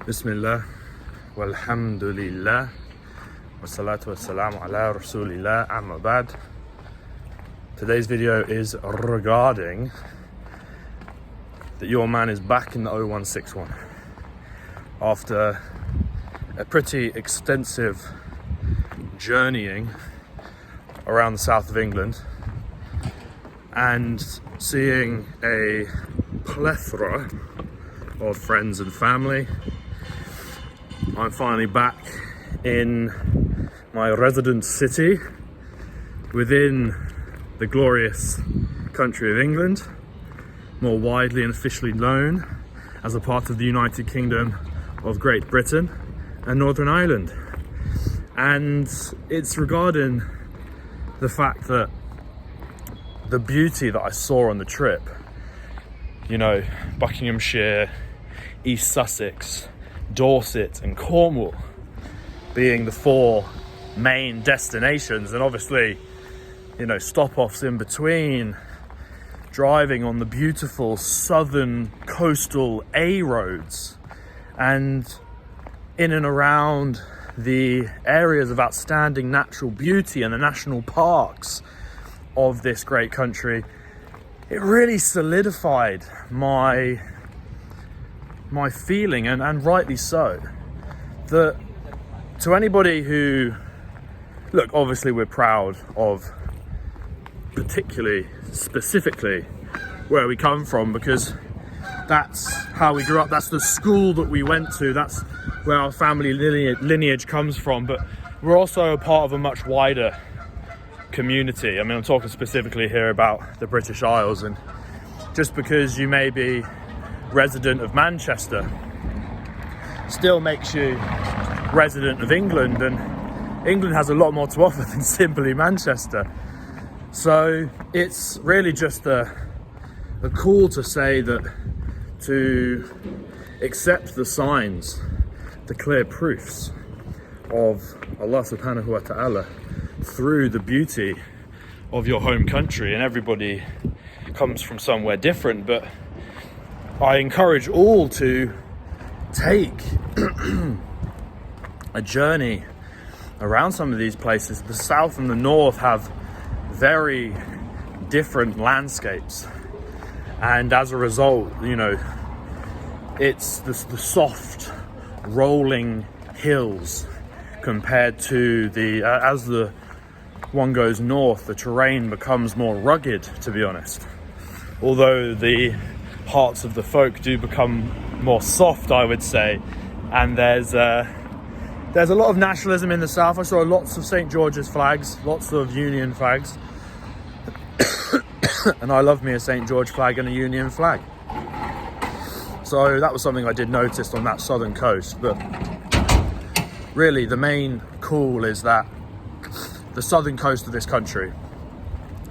Bismillah, walhamdulillah, wassalatu wassalamu ala rasulillah, amma ba'd. Today's video is regarding that your man is back in the 0161 after a pretty extensive journeying around the south of England and seeing a plethora of friends and family. I'm finally back in my resident city within the glorious country of England, more widely and officially known as a part of the United Kingdom of Great Britain and Northern Ireland. And it's regarding the fact that the beauty that I saw on the trip, you know, Buckinghamshire, East Sussex, Dorset and Cornwall being the four main destinations, and obviously, you know, stop-offs in between, driving on the beautiful southern coastal A roads and in and around the areas of outstanding natural beauty and the national parks of this great country. It really solidified my feeling, and rightly so, that to anybody who, look, obviously we're proud of specifically where we come from, because that's how we grew up, that's the school that we went to, that's where our family lineage comes from. But we're also a part of a much wider community. I mean, I'm talking specifically here about the British Isles, and just because you may be resident of Manchester still makes you resident of England, and England has a lot more to offer than simply Manchester. So it's really just a call to say that to accept the signs, the clear proofs of Allah subhanahu wa ta'ala through the beauty of your home country. And everybody comes from somewhere different, but I encourage all to take a journey around some of these places. The south and the north have very different landscapes, and as a result, you know, it's the soft rolling hills compared to as the one goes north, the terrain becomes more rugged, to be honest. Although the hearts of the folk do become more soft, I would say. And there's a lot of nationalism in the south. I saw lots of St. George's flags, lots of Union flags. And I love me a St. George flag and a Union flag. So that was something I did notice on that southern coast. But really the main call is that the southern coast of this country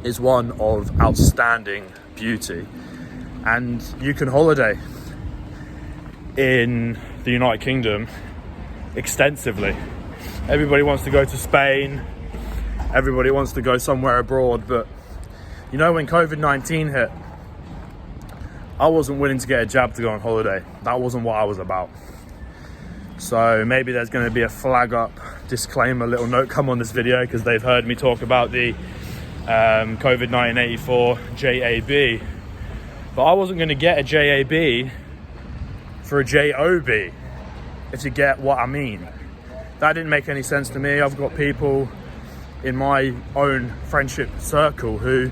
is one of outstanding beauty, and you can holiday in the United Kingdom extensively. Everybody wants to go to Spain, everybody wants to go somewhere abroad, but you know, when COVID-19 hit, I wasn't willing to get a jab to go on holiday. That wasn't what I was about. So maybe there's going to be a flag up disclaimer little note come on this video, because they've heard me talk about the COVID-19 84 JAB, but I wasn't going to get a JAB for a JOB, if you get what I mean. That didn't make any sense to me. I've got people in my own friendship circle who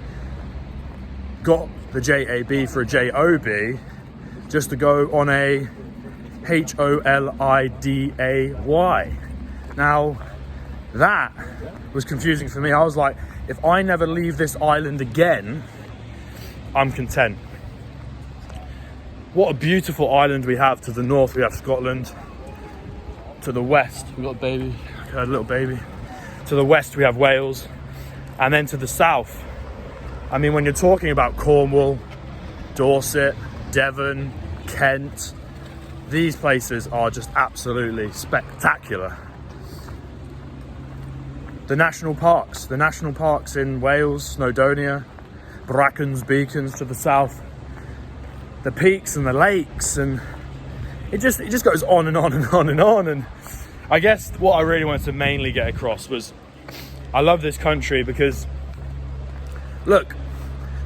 got the JAB for a JOB just to go on a HOLIDAY. Now, that was confusing for me. I was like, if I never leave this island again, I'm content. What a beautiful island we have. To the north, we have Scotland. To the west, we've got a little baby. To the west, we have Wales. And then to the south, I mean, when you're talking about Cornwall, Dorset, Devon, Kent, these places are just absolutely spectacular. The national parks in Wales, Snowdonia, Bracken's Beacons to the south, the peaks and the lakes, and it just goes on and on and on and on. And I guess what I really wanted to mainly get across was I love this country because, look,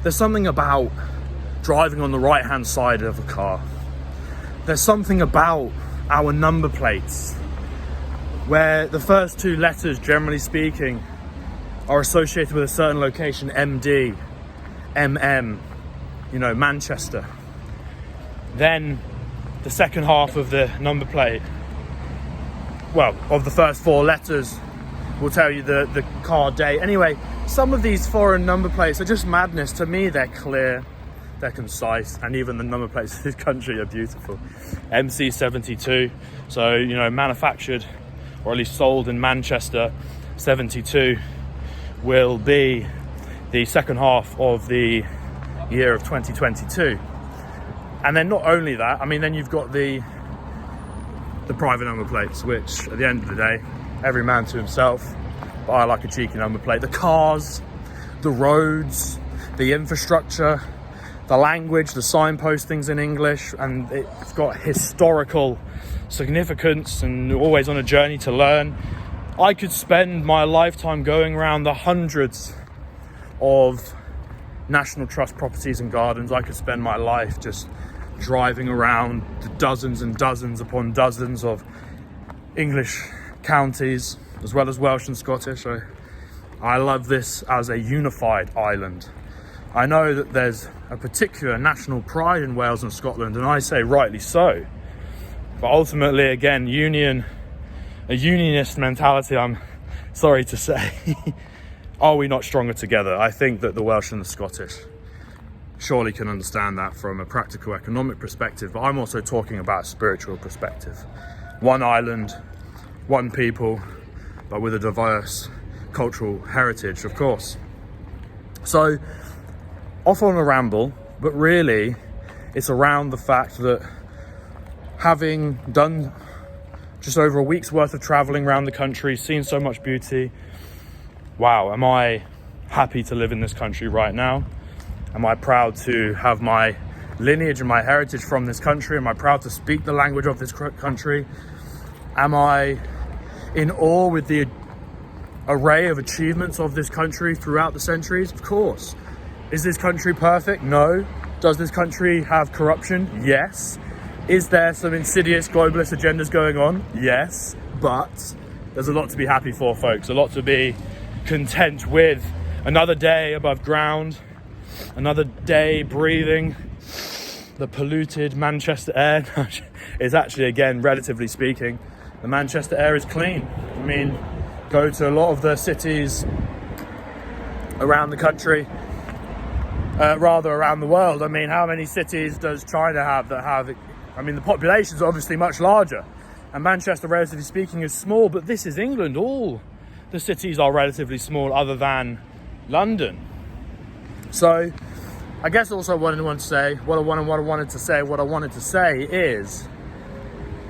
there's something about driving on the right hand side of a car. There's something about our number plates where the first two letters, generally speaking, are associated with a certain location: MD, MM, you know, Manchester. Then the second half of the number plate, well, of the first four letters, will tell you the car date. Anyway, some of these foreign number plates are just madness. To me, they're clear, they're concise, and even the number plates of this country are beautiful. MC72, so, you know, manufactured or at least sold in Manchester. 72 will be the second half of the year of 2022. And then not only that, I mean, then you've got the private number plates, which at the end of the day, every man to himself, but I like a cheeky number plate. The cars, the roads, the infrastructure, the language, the signpostings in English, and it's got historical significance and always on a journey to learn. I could spend my lifetime going around the hundreds of National Trust properties and gardens. I could spend my life just driving around the dozens and dozens upon dozens of English counties, as well as Welsh and Scottish. I love this as a unified island. I know that there's a particular national pride in Wales and Scotland, and I say rightly so. But ultimately, again, a unionist mentality, I'm sorry to say, are we not stronger together? I think that the Welsh and the Scottish surely can understand that from a practical economic perspective, but I'm also talking about a spiritual perspective. One island, one people, but with a diverse cultural heritage, of course. So, off on a ramble, but really it's around the fact that having done just over a week's worth of traveling around the country, seen so much beauty, wow, am I happy to live in this country right now? Am I proud to have my lineage and my heritage from this country? Am I proud to speak the language of this country? Am I in awe with the array of achievements of this country throughout the centuries? Of course. Is this country perfect? No. Does this country have corruption? Yes. Is there some insidious globalist agendas going on? Yes. But there's a lot to be happy for, folks. A lot to be content with. Another day above ground. Another day breathing the polluted Manchester air. It's actually, again, relatively speaking, the Manchester air is clean. I mean, go to a lot of the cities around the country, rather around the world. I mean, how many cities does China have that have, I mean, the population is obviously much larger, and Manchester, relatively speaking, is small, but this is England. All the cities are relatively small other than London. So I guess also what I wanted to say is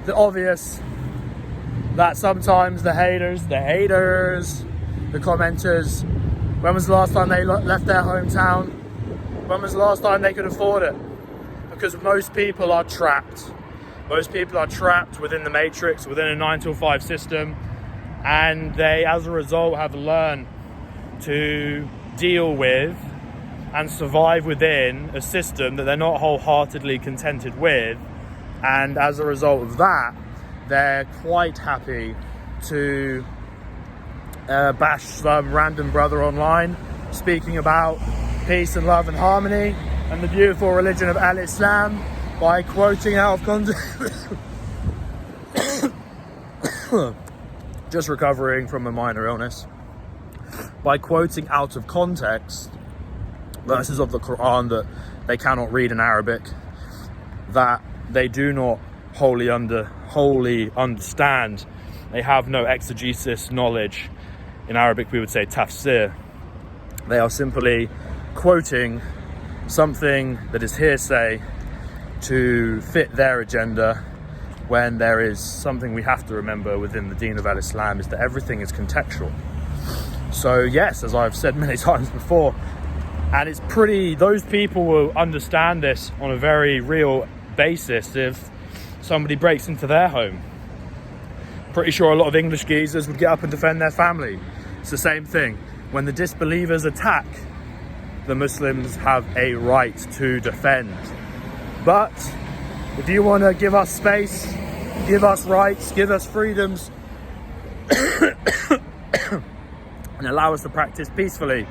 the obvious, that sometimes the haters, the commenters, when was the last time they left their hometown? When was the last time they could afford it? Because most people are trapped. Most people are trapped within the matrix, within a 9 to 5 system, and they, as a result, have learned to deal with and survive within a system that they're not wholeheartedly contented with. And as a result of that, they're quite happy to bash some random brother online speaking about peace and love and harmony and the beautiful religion of Al-Islam by quoting out of context. Just recovering from a minor illness. By quoting out of context verses of the Quran that they cannot read in Arabic, that they do not wholly understand. They have no exegesis knowledge. In Arabic we would say tafsir. They are simply quoting something that is hearsay to fit their agenda, when there is something we have to remember within the Deen of Al-Islam, is that everything is contextual. So yes, as I've said many times before, and it's those people will understand this on a very real basis if somebody breaks into their home. Pretty sure a lot of English geezers would get up and defend their family. It's the same thing. When the disbelievers attack, the Muslims have a right to defend. But if you want to give us space, give us rights, give us freedoms, and allow us to practice peacefully,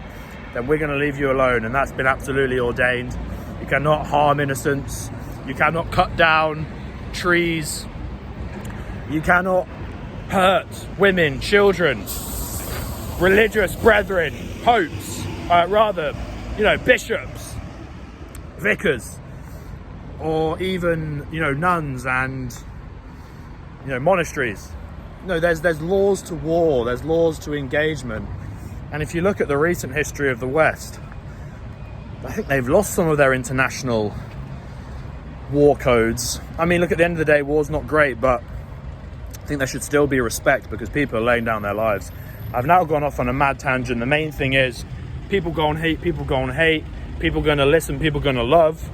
then we're going to leave you alone. And that's been absolutely ordained. You cannot harm innocents. You cannot cut down trees. You cannot hurt women, children, religious brethren, popes, bishops, vicars, or even, nuns and, monasteries. No, there's laws to war, there's laws to engagement. And if you look at the recent history of the West, I think they've lost some of their international war codes. I mean, look, at the end of the day, war's not great, but I think there should still be respect because people are laying down their lives. I've now gone off on a mad tangent. The main thing is people go and hate, people go and hate, people going to listen, people going to love.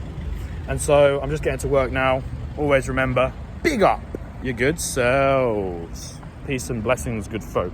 And so I'm just getting to work now. Always remember, big up your good selves. Peace and blessings, good folk.